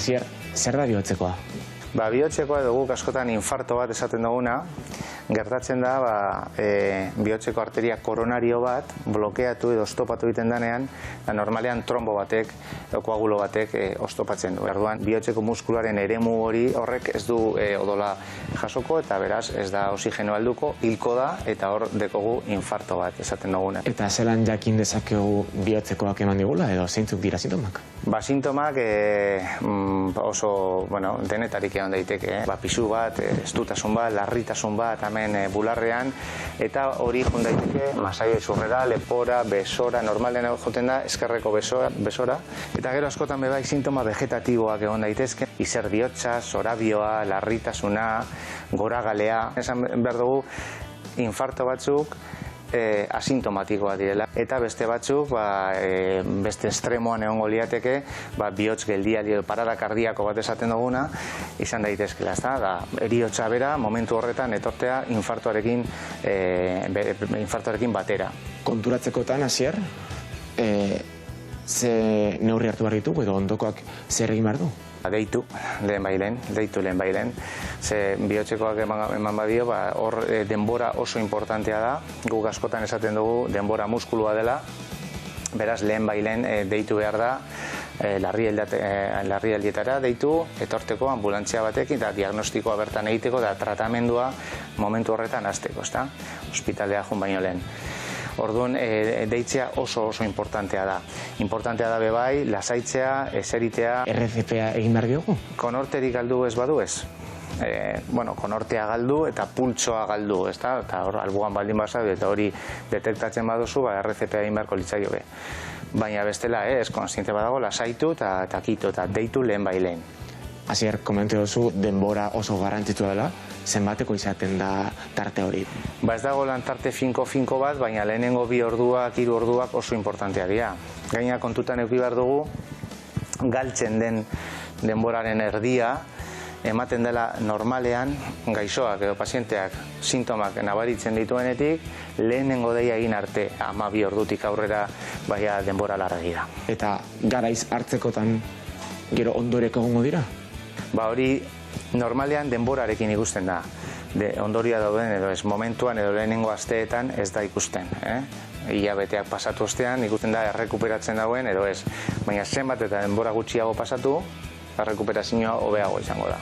Asier, zer da bihotzekoa? Bihotzekoa dugu askotan infarto bat esaten duguna, gertatzen da bihotzeko arteria koronario bat blokeatu edo ostopatu egiten denean, normalean trombo batek, koagulo batek ostopatzen du. Orduan, bihotzeko muskularen eremu hori horrek ez du odola jasoko eta beraz ez da oxigeno helduko, hilko da eta hor dekogu infarto bat esaten duguna. Eta zelan jakin dezakegu bihotzekoak eman digula edo zeintzuk dira sintomak? Sintomak oso, denetarik egon daiteke. Pisu bat, estutasun bat, larritasun bat, hemen bularrean, eta hori joan daiteke masaio izurrera, lepora, besora, normalen joten da eskerreko besora, eta gero askotan bebai sintoma vegetatiboak egon daitezke, izer bihotza, zorabioa, larritasuna, goragalea. Esan behar dugu, infarto batzuk asintomatikoa direla. Eta beste batzuk, beste estremoan egongo liateke, bihotz geldialdi edo parada kardiako bat esaten duguna, izan daitezkela, ezta? Da, heriotza bera, momentu horretan etortea infartoarekin batera. Konturatzekotan, Asier, ze neurri hartu behar ditugu edo ondokoak zer egin behar du? Deitu lehen bailen. Ze bihotzekoak eman badio, hor denbora oso importantea da. Guk askotan esaten dugu denbora muskulua dela. Beraz, lehen bailen deitu behar da, larrialdietara deitu, etorteko ambulantzia batekin, eta diagnostikoa bertan egiteko, da tratamendua momentu horretan hasteko, ezta? Ospitalea joan baino lehen. Orduan, deitzea oso importantea da. Importantea da bebai, lasaitzea, eseritea. RCPa egin behar diogu? Konorterik galdu ez badu ez. Konortea galdu eta pultsoa galdu, ezta? Eta hor, albugan baldin basa, eta hori detektatzen baduzu, RCPa egin beharko litzaioke. Baina bestela, ez, konstiente badago, lasaitu eta kito, eta deitu lehen bailen. Asier, komente duzu, denbora oso garrantzitsua dela, zenbateko izaten da tarte hori? Ez dago lan tarte finko bat, baina lehenengo 2 orduak, 3 orduak oso importantea dira. Gaina kontutan eduki behar dugu, galtzen den denboraren erdia, ematen dela normalean gaixoak edo pazienteak sintomak nabaritzen dituenetik, lehenengo deia egin arte, 12 ordutik aurrera denbora larregi da. Eta garaiz hartzekotan gero ondoreko egongo dira? Hori normalean denborarekin ikusten da. Ondoria dauden edo ez, momentuan edo lehenengo asteetan ez da ikusten. Hilabeteak pasatu ostean ikusten da errekuperatzen dauen edo ez. Baina zenbat eta denbora gutxiago pasatu, errekuperazioa hobeago izango da.